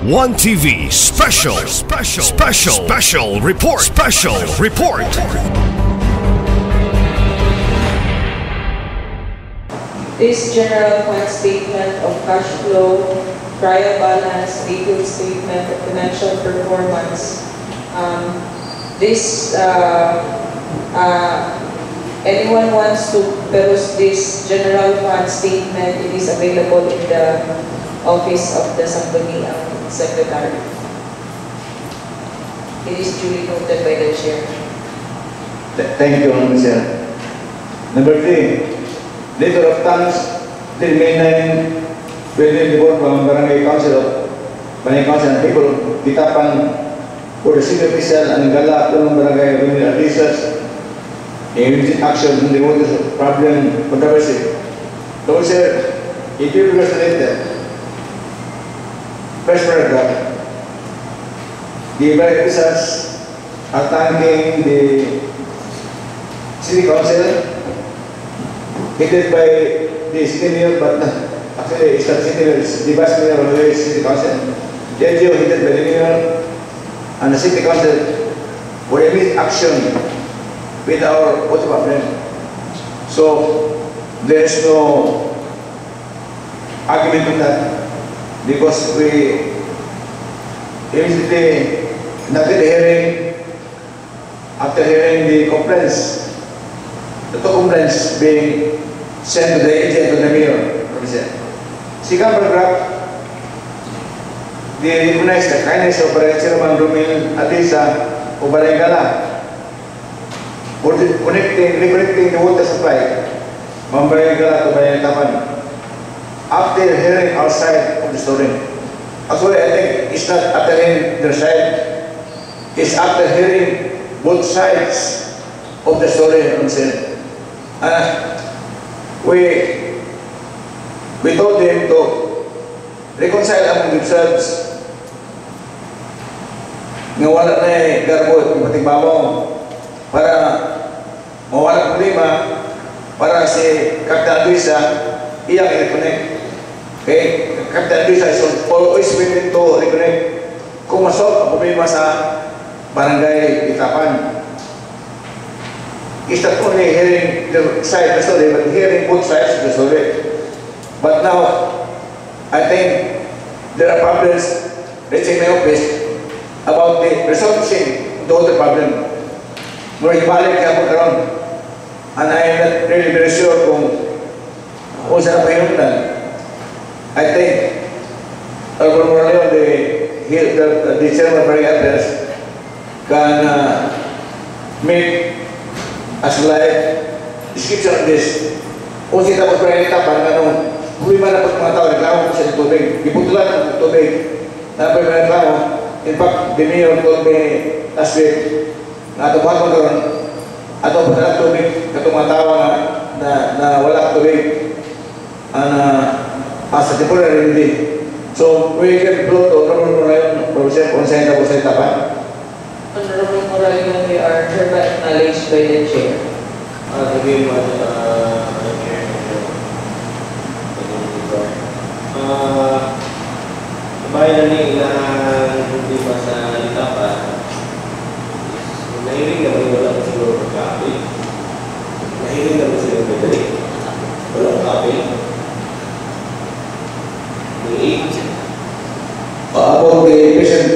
One TV special report. This general fund statement of cash flow, trial balance, detailed statement of financial performance. Anyone wants to peruse this general fund statement, it is available in the office of the Sangguniang Secretary. It is duly noted by the Chair. Thank you, Mr. Number 3, letter of thanks till May 9, 2024 from Barangay Council and people, Kitapan, for the city official and Gala ng Barangay Rumil Advisors in immediate action in the water problem controversy. So, sir, if you read the letter, first paragraph, the Barangay Advisors are thanking the City Council headed by the City Mayor, but actually it's not City Mayor, it's the Vice Mayor of the City Council. The LGO headed by the Mayor and the City Council for immediate action with our water problem. So there is no argument on that because we immediately after the hearing, after hearing the complaints, the two complaints being sent to the agent of the Mayor. Second paragraph, they recognize the kindness of Barangay Chairman Rumil Adisa of Barangay Gala for reconnecting the water supply from Barangay Gala to Barangay Tapan after hearing our side of the story. Actually, I think it's not after hearing their side, it's after hearing both sides of the story. We told them to reconcile among themselves nga wala na garbot ng patigbawang para mawala problema para si Captain Advisa iyang i-reconnect. Okay? Captain Advisa is always willing to reconnect kung masolve ang problema sa Barangay Itapan. It's not only hearing the side of the story, but hearing both sides of the story. But now, I think there are problems reaching my office about the resolving the other problem. Mura ibalik niya ako karon. And I am not really very sure kung saan pa yun na. I think Alvaro Morales, the chairman of Barangay Affairs, can make a slide description of this. Kung sila tapos Barangay Tapan, anong problema na mga tao, reklamo sa tubig. Iputulan ng tubig na may reklamo. In fact, the Mayor told me last week na atubuhan mo karon ato pa na tubig katong mga tao na wala tubig as a temporary remedy. So, we can flow to Honorable Morayon, Professor Consent of Consent Tapan. Honorable Morayon, we are hereby acknowledged by the Chair. Bayan ni ilang hindi pa sa Itapan, nahiling naman wala siguro magkapit. Nahiling naman sila magdali. Walang kapit. About the patient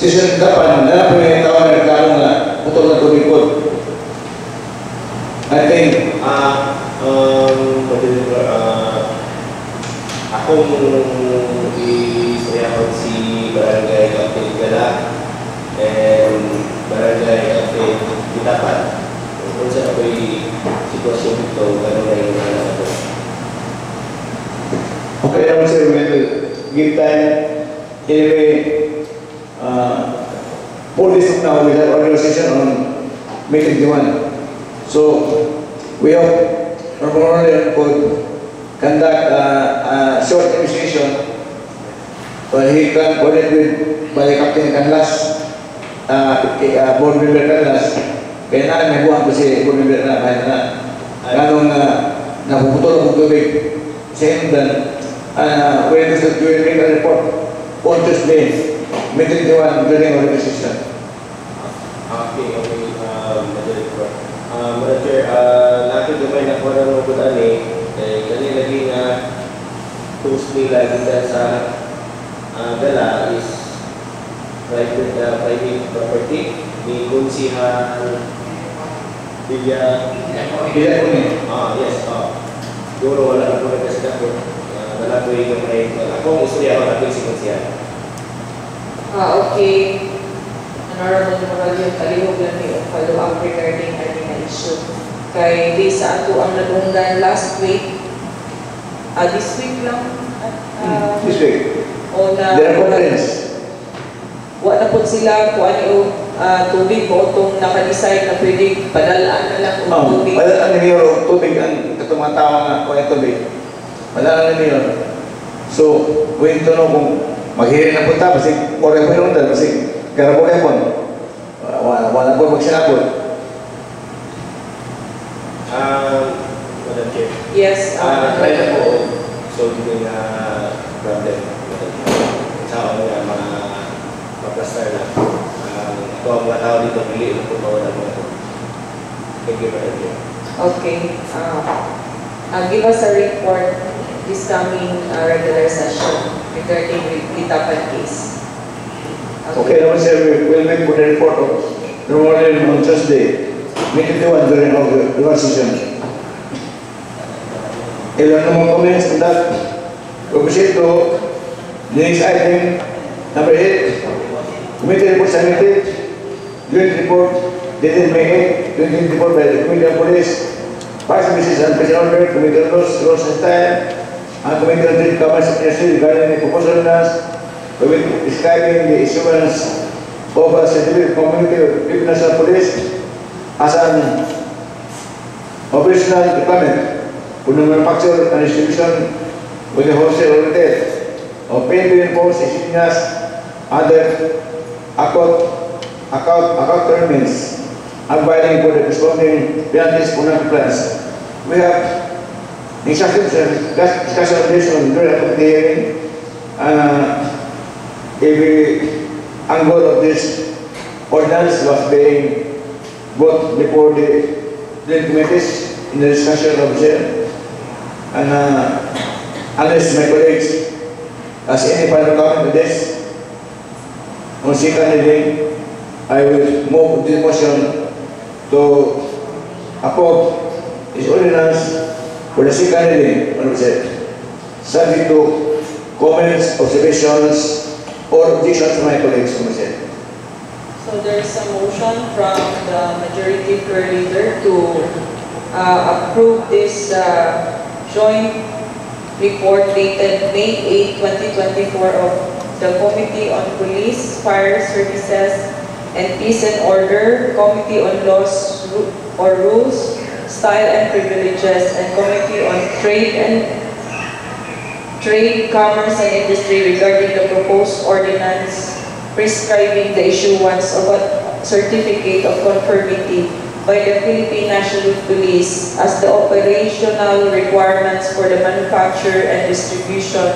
Itapan, na po yung tao na reklamo na putol na tubig po. I think, akong isayawan si Barangay Captain Gala and Barangay Captain Itapan. Kung saan ako'y sitwasyon ito, gano'n na yung mga ito. okay naman sir, we will give time. Anyway, for this now, we have organization on May 21. So, we hope Honorable could conduct a short investigation where he can coordinate with by Captain Canlas, board member Canlas. Kaya na may buwan ko si board member na kahit na ganong napuputol ang tubig sa Hindan. When it is doing a report on Tuesday, May 21 during our session. Okay, Majority Court. Madam Chair, natin gamay na ko ng ugudan kani lagi nga Tuesday lagi ka sa gala is private property ni Kunsihan Bilya Kunin. yes, siguro wala na po nagkasida ko wala po yung gamay akong istorya ako natin si Kunsihan. Okay. Honorable Morales, kalihog lang yung follow-up regarding kanina issue. Kay di sa ato ang nagunggan last week, this week lang, This week. o na, There are conference. wala po sila kung ano yung tubig o itong naka-decide na pwede padalaan na lang ang tubig. Padala ni Mayor tubig ang katumatawa nga kung yung tubig. Padala ni Mayor. So, we need to know kung maghirin na punta, kasi oras mo yung dal, kasi garabo kayo po. Wala po magsinapon. Madam Chair. Yes. Try na po solve yung problem. Sa ako nga ma-plaster na. Ito ang mga tao dito, pili na po mawala mo. Thank you, Madam Chair. Okay. Give us a report this coming regular session regarding Litapan case. Okay, naman sir, we'll make for the report of the morning on Tuesday, May 21 during our session. Ilan naman comments on that? We proceed to the next item, number 8. Committee report submitted. Joint report dated May 8, 2024 by the Committee on Police, Vice Mrs. and President Order, Committee on Laws, Rules and Style, and Committee on Trade, Commerce and Industry regarding the proposed ordinance describing the issuance of a certificate of community of National Police as an operational requirement for the manufacture and distribution with the wholesale or retail of paint to enforce insignias, other account terms, abiding for the corresponding penalties for non-compliance. We have exhaustive discussion on this on the hearing. Every angle of this ordinance was being brought before the committees in the discussion of the and unless my colleagues has any final comment on this, on second reading, I will move this motion to approve this ordinance for the second reading on the subject to comments, observations, or objections from my colleagues on the So there is a motion from the majority floor leader to approve this joint report dated May 8, 2024 of the Committee on Police, Fire Services, and Peace and Order, Committee on Laws or Rules, Style and Privileges, and Committee on Trade, Commerce and Industry regarding the proposed ordinance prescribing the issuance of a certificate of conformity by the Philippine National Police as the operational requirements for the manufacture and distribution,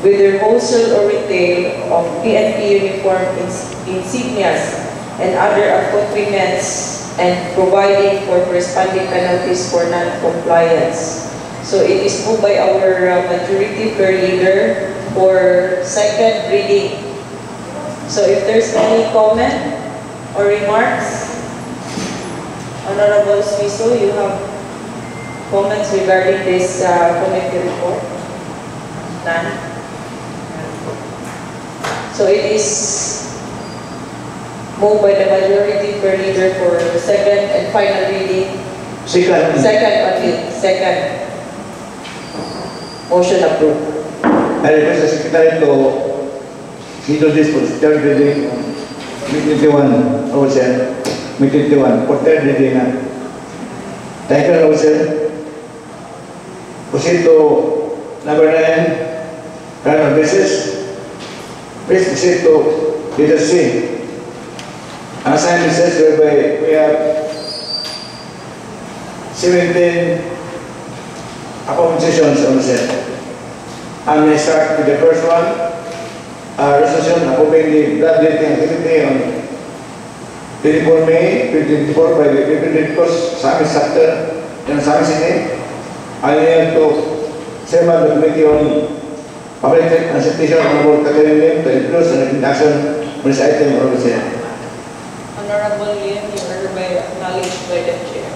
whether wholesale or retail, of PNP uniform insignias and other accoutrements, and providing for corresponding penalties for non-compliance. So it is moved by our majority floor leader for second reading. So if there's any comment or remarks, Honorable Smiso, you have comments regarding this committee report? None? So it is moved by the majority floor leader for second and final reading. Second. Motion approved. I request the Secretary to schedule this for third reading on May 21, Rosen, May 21, for third reading. Thank you, Rosen. Proceed to number 9, Colonel Basis. Please proceed to leader C. Unassigned business whereby we have 17 appointment sessions on the set. And we start with the first one, resolution approving the bloodletting activity on 24 May 2024 by the Red Cross Samis Sector in Samis City. I am to chairman of the Committee on Public Health and Sanitation Honorable Catherine Lim to introduce and action on this item. Honorable Lim, you are hereby acknowledged by the Chair.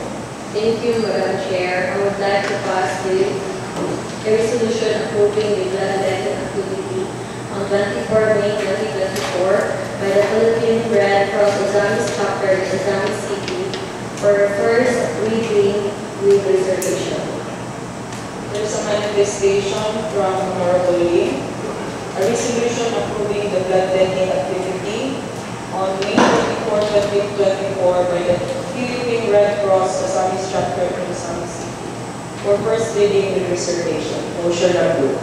Thank you, Madam Chair. I would like to pass a resolution approving the bloodletting activity on 24 May 2024 by the Philippine Red Cross Ozamis Chapter in Ozamis City for first reading with reservation. There is a manifestation from Honorable Lim, a resolution approving the bloodletting activity on May 24, 2024 by the Philippine Red Cross Ozamis Chapter in Ozamis City for first reading with reservation. Motion approved.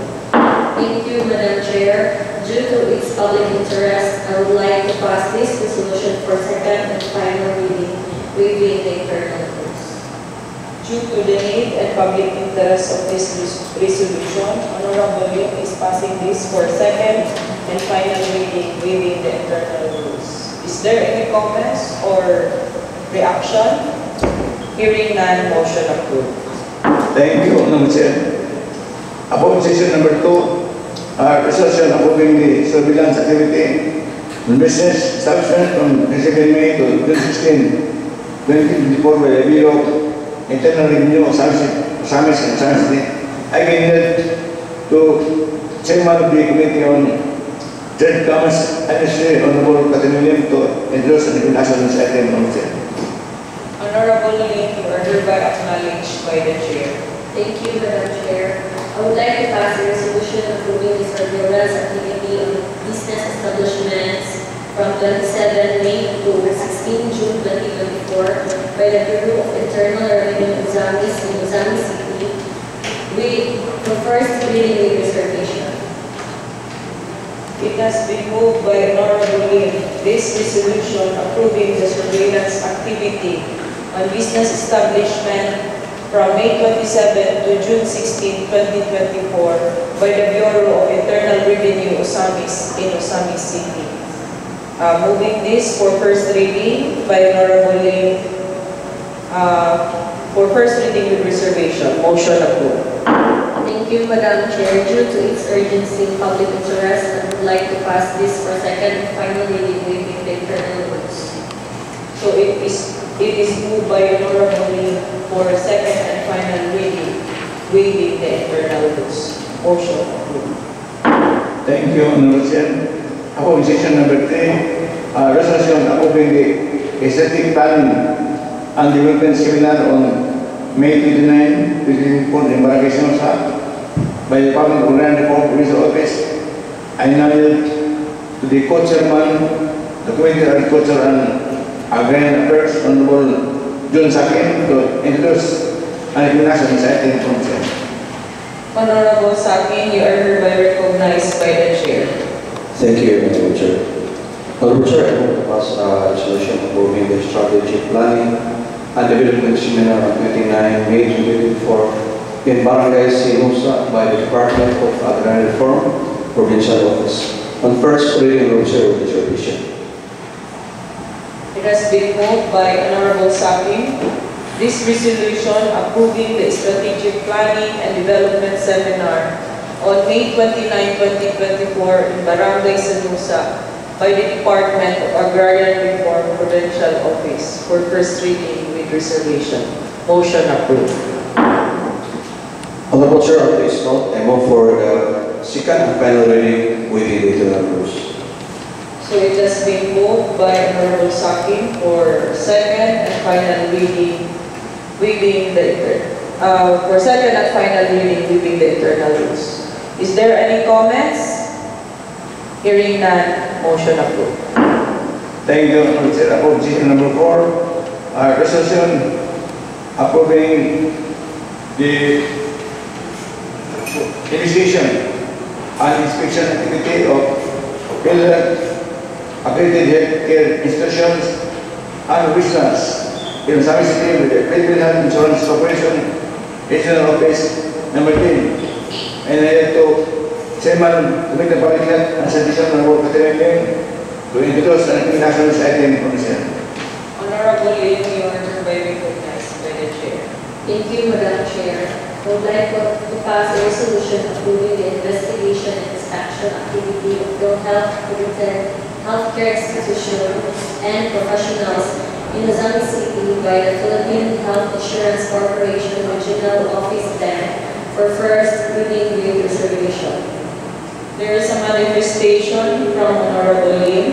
Thank you, Madam Chair. Due to its public interest, I would like to pass this resolution for second and final reading, waiving the internal rules. Due to the need and public interest of this resolution, Honorable Lim is passing this for second and final reading, waiving the internal rules. Is there any comments or reaction? Hearing none, motion approved. Thank you, Honorable Chair. About session number 2, resolution approving the surveillance activity on business establishment from 27 May to 16, 2024 by the Bureau of Internal Revenue of Samis and Samis City. I give to Chairman of the Committee on Trade, Commerce, Industry, Honorable Catherine Lim to introduce and introduction this item. Honorable Lim, you are hereby acknowledged by the Chair. Thank you, Madam Chair. I would like to pass a resolution approving the surveillance activity on business establishments from 27 May to 16 June 2024 by the Bureau of Internal Revenue Ozamis in Ozamis City with the first reading with reservation. It has been moved by Honorable Lim, this resolution approving the surveillance activity on business establishment from May 27 to June 16, 2024 by the Bureau of Internal Revenue Ozamis in Ozamis City. Moving this for first reading by Honorable Lim for first reading with reservation. Motion approved. Thank you, Madam Chair. Due to its urgency and public interest, I would like to pass this for second and final reading waiving the internal rules. So it is moved by Honorable Lim for second and final reading waiving the internal rules. Motion approved. Thank you, Honorable Chair. About session number 3, resolution approving the aesthetic planning and development seminar on May 29, 2024 in Barangay Sinosa by the Public Program Reform Provincial Office. I now yield to the co-chairman, the Committee on Agriculture and Agrarian Affairs, Honorable John Sakin, to introduce and introduce this item from Chair. Honorable Sakin, you are hereby recognized by the Chair. Thank you, Madam Chair. Honorable Chair, I move to pass a resolution approving the strategic planning and development seminar on 29 May 2024 in Barangay Sinosa by the Department of Agrarian Reform, Provincial Office, on first reading of reservation. It has been moved by Honorable Sakin, this resolution approving the strategic planning and development seminar on May 29, 2024 in Barangay Sinosa by the Department of Agrarian Reform Provincial Office for first reading with reservation. Motion approved. Honorable Chair, on this note, I move for the second and final reading with the internal rules. So it has been moved by Honorable Sakin for second and final reading within the for second and final reading within the internal rules. Is there any comments? Hearing none, motion approved. Thank you, Honorable Chair. About session number 4, resolution approving the investigation and inspection activity of accredited healthcare institutions and visitors in Samis City with the Philippine Health Insurance Corporation Regional Office number 10. And I have to Chairman, Committee on Public Health and Sanitation, Honorable Catherine Lim, to introduce and national this item on the Senate. Honorable Lim, you are hereby recognized by the Chair. Thank you, Madam Chair. I would like to pass a resolution approving the investigation and inspection activity of PhilHealth-accredited healthcare institutions and professionals in Luzon City by the Philippine Health Insurance Corporation Regional Office 10 for first reading with reservation. There is a manifestation from Honorable Lim,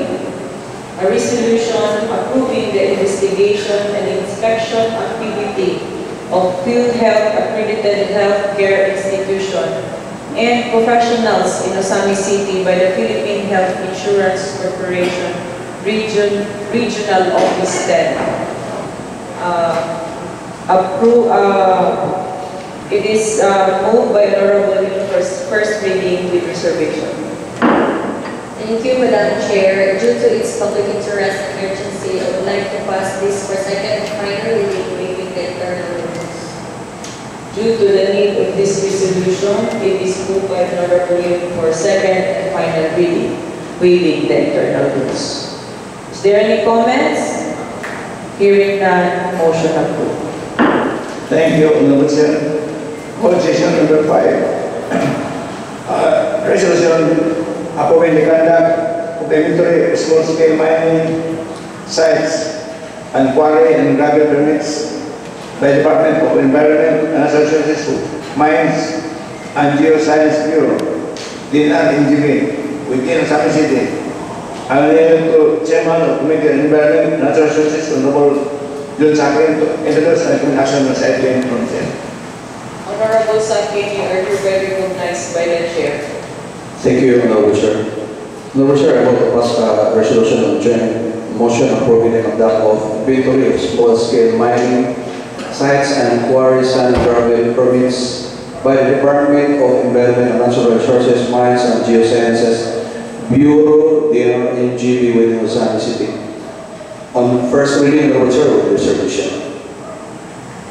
a resolution approving the investigation and inspection activity of PhilHealth accredited healthcare institution and professionals in Osami City by the Philippine Health Insurance Corporation Regional Office 10. It is moved by Honorable Lim for first reading with reservation. Thank you, Madam Chair. Due to its public interest and urgency, I would like to pass this for second and final reading waiving the internal rules. Due to the need of this resolution, it is moved by Honorable Lim for second and final reading, waiving the internal rules. Is there any comments? Hearing none, motion approved. Thank you, Honorable Chair. Position number 5. Resolution approving the conduct of inventory of small-scale mining sites and quarry and gravel permits by the Department of Environment and Natural Resources, Mines and Geoscience Bureau, DNR-NGB, within Osami City. I will yield to Chairman of Committee on Environment and Natural Resources, Honorable John Sakin, to introduce and recommend action on the item from the Senate. Honorable Sakin, you are hereby recognized by the Chair. Thank you, Honorable Chair. Honorable Chair, I want to pass a resolution on joint motion approving the conduct of inventory of small-scale mining sites and quarries and gravel permits by the Department of Environment and Natural Resources, Mines and Geosciences Bureau, DNR-NGB, within Osami City. On first reading, Honorable Chair, with reservation.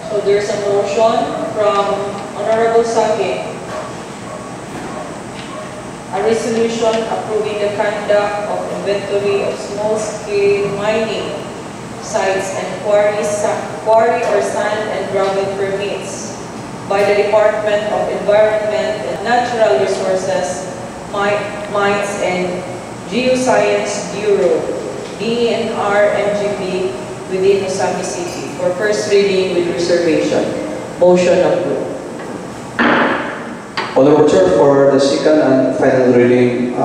So there's a motion from Honorable Sakin. A resolution approving the conduct of inventory of small-scale mining sites and quarry or sand and gravel permits by the Department of Environment and Natural Resources, Mines and Geoscience Bureau, DNR-NGB, within Osami City for first reading with reservation. Motion approved. Honorable Chair, for the second and final reading,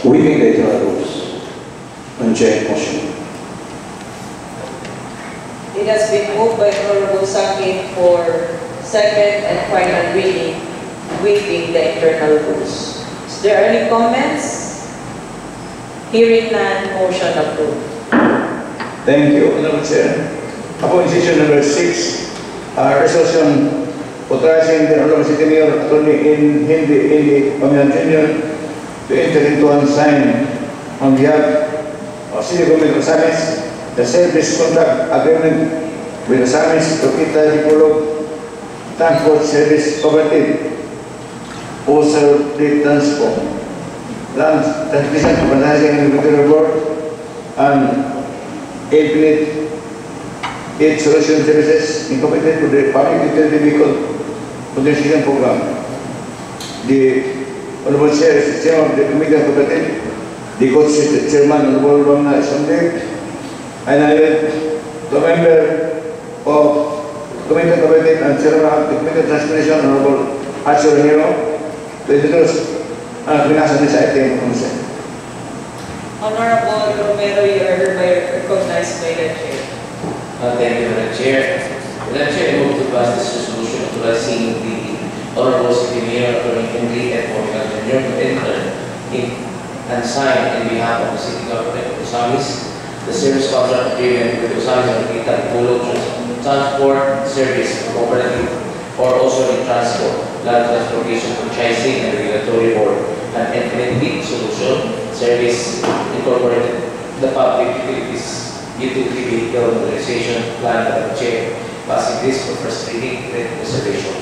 waiving the internal rules on joint motion. It has been moved by Honorable Sakin for second and final reading, waiving the internal rules. Is there any comments? Hearing none, motion approved. Thank you, Honorable Chair. Position number 6, resolution authorizing the Honorable City Mayor Attorney Hindi Pamilan Jr. to enter into and sign on behalf of City Government of Osamis the service contract agreement with Osamis Tokita Dipolog Transport Service Cooperative, also the Transport, Land Transportation Organizing and Regulatory Board, and Infinite Aid Solution Services Incorporated for the Public Utility Vehicle Modernization Program. The Honorable Chair is the Chairman of the Committee on Cooperative, the Co-Chairman Honorable Ramna Isomde, and I will the member of Committee on Cooperative and Chairman of the Committee on Transportation Honorable Archer Nero to introduce and recommend this item on the Senate. Honorable Romero, you are hereby recognized by the Chair. Thank you, Madam Chair. Madam Chair, I move to pass this resolution authorizing the Honorable City Mayor Attorney Henry F. Pamilan Jr. to enter in and sign in behalf of the City Government of Osamis the service contract agreement with Osamis and Tokita Dipolog Transport Service Cooperative, or also the Transport, Land Transportation Franchising and Regulatory Board, and Infinite Aid Solution Service Incorporated, the Public Utility Vehicle Modernization Plan. Madam Chair, passing this for first reading with reservation.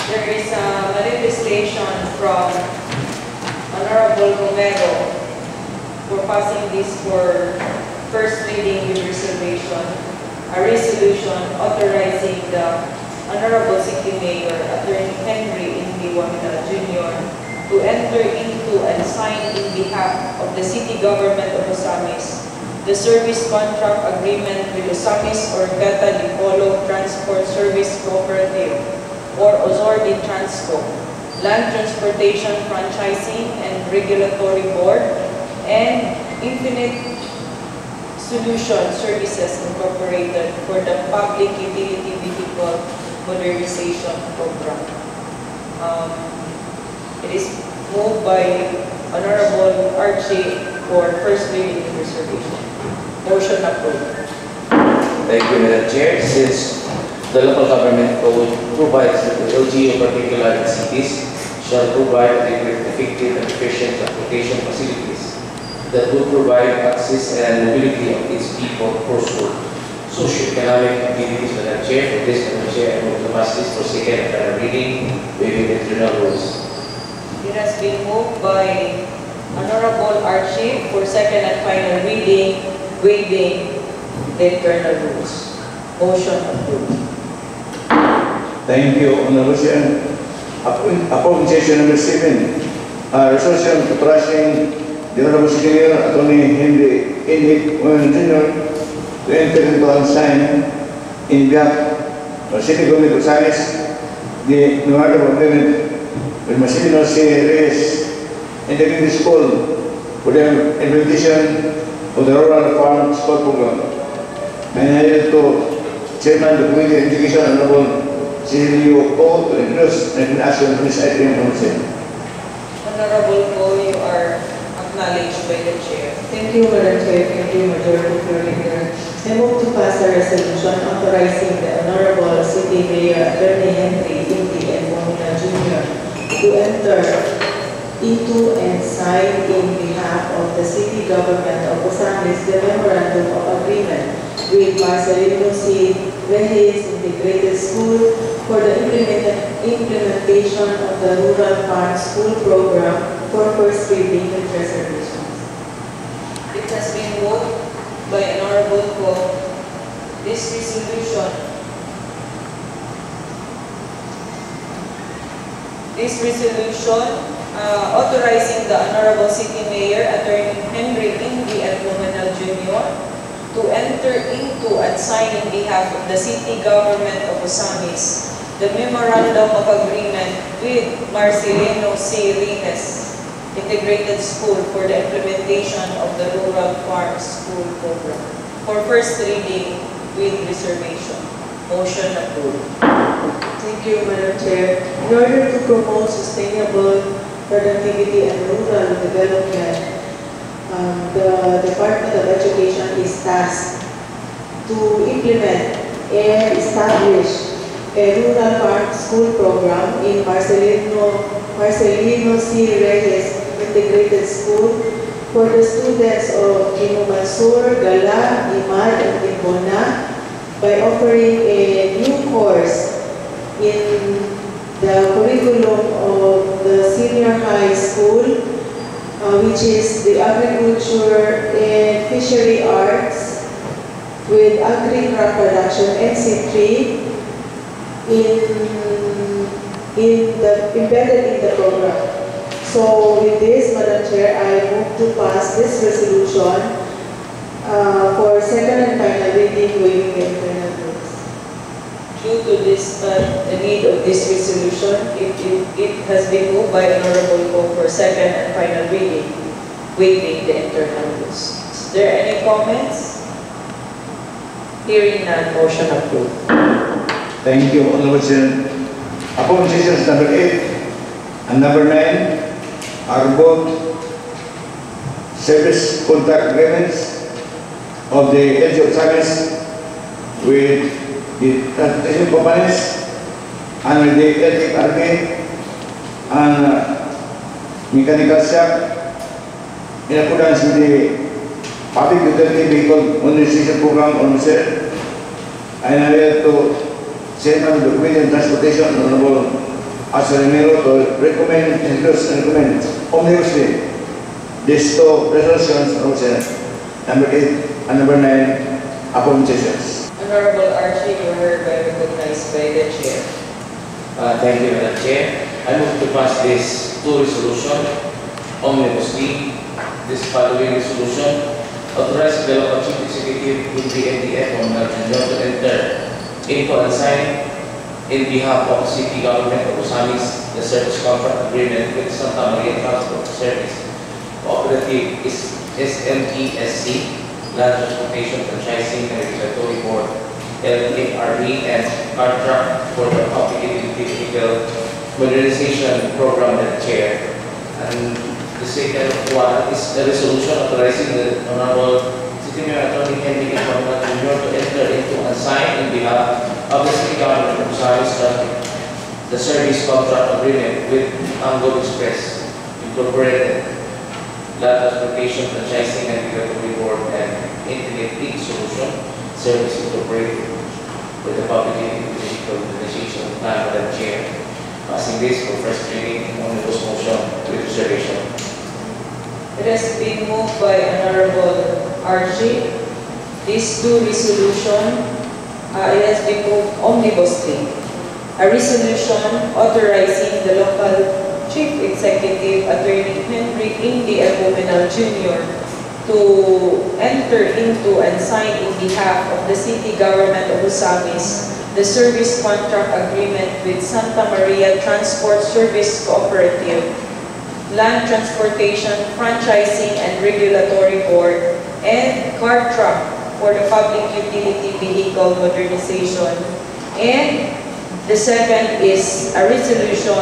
There is a manifestation from Honorable Romero for passing this for first reading with reservation, a resolution authorizing the Honorable City Mayor, Attorney Henry Indy Wamina Jr. to enter into and sign in behalf of the City Government of Osamis the service contract agreement with Osamis Orgata Dipolo Transport Service Cooperative or Ozordi Transco, Land Transportation Franchising and Regulatory Board, and Infinite Solution Services Incorporated for the Public Utility Vehicle Modernization Program. It is moved by Honorable Archie for first reading and reservation. Motion approved. Thank you, Madam Chair. Since the local government code provides that the LGU, particularly cities, shall provide adequate, effective, and efficient transportation facilities that will provide access and mobility of its people for socio-economic activities, Madam Chair. For this, Madam Chair, I move to pass this for second and final reading, waiving the internal rules. It has been moved by Honorable Archie for second and final reading, waiving the internal rules. Motion approved. Thank you, Honorable Chair. Upon session number 7, resolution authorizing the Honorable City Mayor, Attorney Henry Indy Wamina Jr. to enter into and sign in behalf of City Government of Osamis the memorandum of agreement with Marcelino C. Reyes Integrated School for the implementation of the Rural Farm School Program. And I yield to Chairman of the Committee on Education, Honorable Cecilio Ko, to introduce and action on this item from the Honorable Ko, you are acknowledged by the Chair. Thank you, Madam Chair. Thank you, Majority Leader. I move to pass a resolution authorizing the Honorable City Mayor, Attorney Henry Indy Wamina Jr. to enter into and sign in behalf of the City Government of Osamis the Memorandum of Agreement with Marcelino C. Reyes Integrated School for the implementation of the Rural Farm School Program for first reading with reservations. It has been moved by Honorable Ko. This resolution authorizing the Honorable City Mayor, Attorney Henry Indy Wamina Jr. to enter into and sign in behalf of the City Government of Osamis the Memorandum of Agreement with Marcelino C. Reyes Integrated School for the implementation of the Rural Farm School Program for first reading with reservation. Motion approved. Thank you, Madam Chair. In order to promote sustainable productivity and rural development, the Department of Education is tasked to implement and establish a rural farm school program in Marcelino C. Reyes Integrated School for the students of Inumansur, Gala, Imad, and Timbona by offering a new course in the curriculum of the senior high school, which is the Agriculture and Fishery Arts with Agri-Crop Production NC3 embedded in the program. So with this, Madam Chair, I move to pass this resolution for second and final reading, waiving the internal rules. Due to this, the need of this resolution, it has been moved by Honorable Ko for second and final reading, waiving the internal rules. Is there any comments? Hearing none, motion approved. Thank you, Honorable Chair. Upon sessions number 8 and number 9 are both service contract agreements of the LGU of Osamis with the transportation companies and with the LTFRB and mechanical shop in accordance with the Public Utility Vehicle Modernization Program on and I will to Chairman of the Committee on Transportation, Honorable as a Romero to recommend, endorse, and recommend omnibussly these two resolutions, number 8 and number 9, appointations. Honorable Archie, you are hereby recognized by the Chair. Thank you, Madam Chair. I move to pass this two resolution omnibussly. This following resolution authorize the local chief executive with the NDF on Junior to enter into and sign in behalf of the city government of Osamis the service contract agreement with Santa Maria Transport Service Cooperative SMESC, Land Transportation Franchising and Regulatory Board, LTFRB, and contract for the Public Vehicle Modernization Program, Madam Chair. And the second one is a resolution authorizing the Honorable City Mayor Attorney Henry Economic Jr. to enter into and sign in behalf of the City Government of Osamis the service contract agreement with Ango Express Incorporated, Land Transportation Franchising and Regulatory Board, and Internet League Solution Service Incorporated with the Public Vehicle Modernization Plan, Madam Chair. Passing this for first reading in omnibus motion with reservation. It has been moved by Honorable Archie. These two resolutions, it has been moved omnibussly. A resolution authorizing the local Chief Executive Attorney Henry Indy Aguminal Jr. to enter into and sign in behalf of the City Government of Osamis the service contract agreement with Santa Maria Transport Service Cooperative, Land Transportation Franchising and Regulatory Board, and CARTRAC for the Public Utility Vehicle Modernization. And the second is a resolution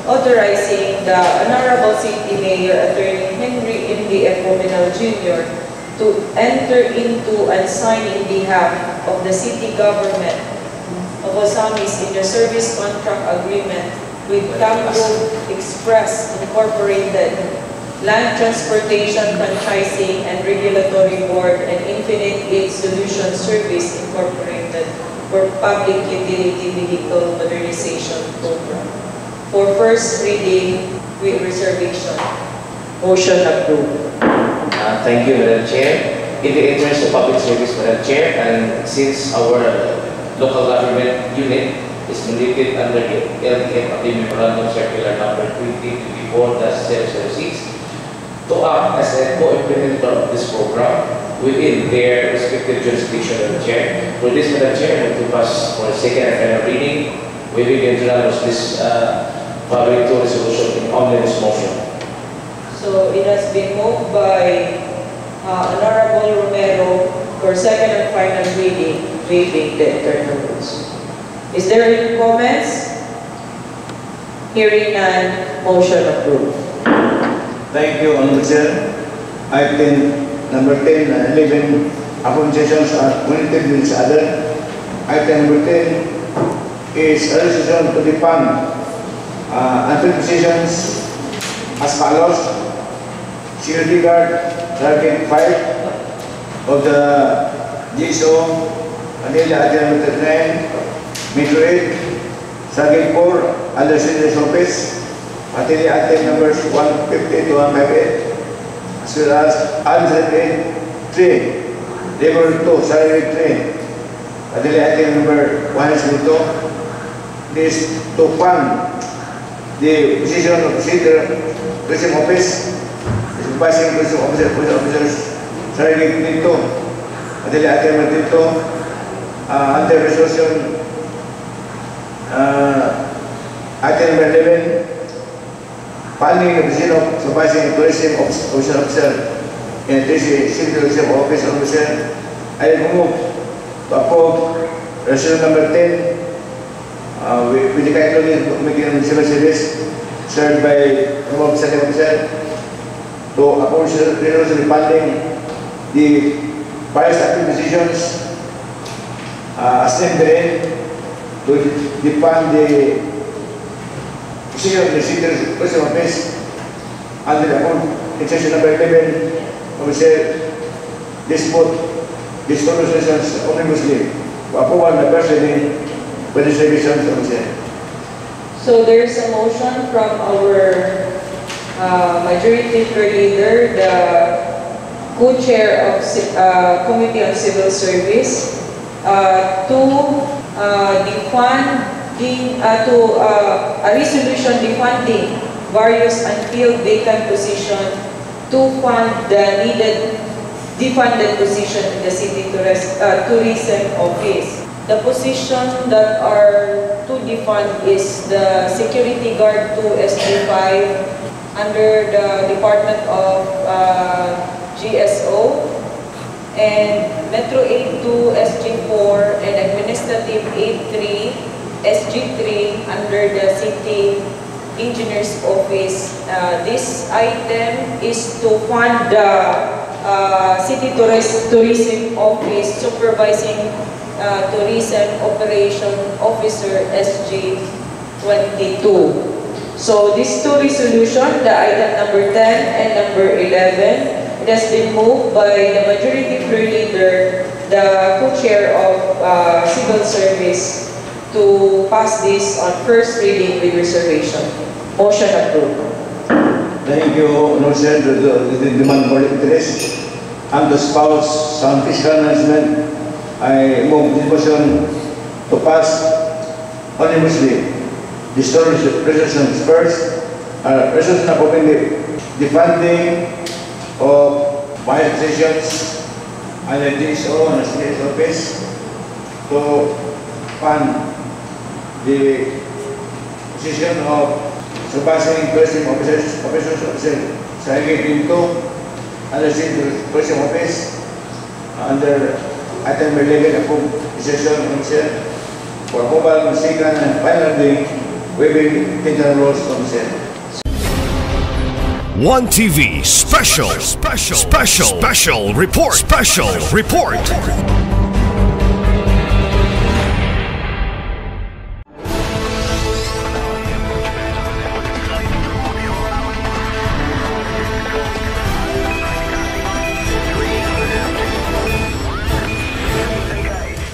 authorizing the Honorable City Mayor Attorney Henry Indy Ecominal Jr. to enter into and sign in behalf of the City Government of Osamis in the service contract agreement with Campo Express Incorporated, Land Transportation Franchising and Regulatory Board, and Infinite Aid Solution Service Incorporated for Public Utility Vehicle Modernization Program. For first reading with reservation. Motion approved. Thank you, Madam Chair. In the interest of public service, Madam Chair, and since our local government unit is mandated under the LTFRB Memorandum Circular number 2024-006 to act as a co-implementer of this program within their respective jurisdiction, Madam Chair. For this, Madam Chair, I move to pass for second and final reading within the internals this following two resolution in omnibus motion. So it has been moved by Honorable Romero for second and final reading, waiving the internal rules. Is there any comments? Hearing none, motion approved. Thank you, Honorable Chair. Item number 10 and 11 appointations are connected with each other. Item number 10 is a resolution to defund unfilled positions as follows. Security guard, Sergeant 5 of the GSO, Manila, Item number 39, Metro 8, Sergeant 4, under Senior's Office, Matili Item numbers 150 to 158, as well as uncertain 3, Labor 2, Salary 3, Matili Item number 102. This to fund the position of Center Prison Office, Supervising Prison Officers, Salary 2, Matili Item number 2, under resolution item number 11, funding the position of supervising tourism officer in the civil tourism office officer. I move to approve resolution number 10 with the title of making civil service served by remote setting officer to approve resolution funding the various active positions assembly to defund the position of the city tourism office under the account in section number 11 officer this resolutions omnibussly to approve the first reading with reservations, officer. So there's a motion from our Majority Floor Leader, the co-chair of Committee on Civil Service, to a resolution defunding various unfilled vacant positions to fund the needed defunded position in the City Tourism Office. The position that are to defund is the Security Guard 2 SG5 under the Department of GSO, and Metro 82 SG4 and Administrative 83 SG3 under the City Engineer's Office. This item is to fund the City Tourism Office Supervising Tourism Operation Officer SG22. So these two resolutions, the item number 10 and number 11, it has been moved by the Majority Floor Leader, the co-chair of Civil Service, to pass this on first reading with reservation. Motion approved. Thank you, Honorable Senator. The demand for interest and the spouse on fiscal management. I move this motion to pass unanimously. This resolution first, resolution approving the funding of vice positions and the DSO and the State Office to fund the position of supervising tourism officers segregated into and the City Tourism Office under item 11 approved decision for approval on second and final reading. We will take the rules from Senate. One TV special report.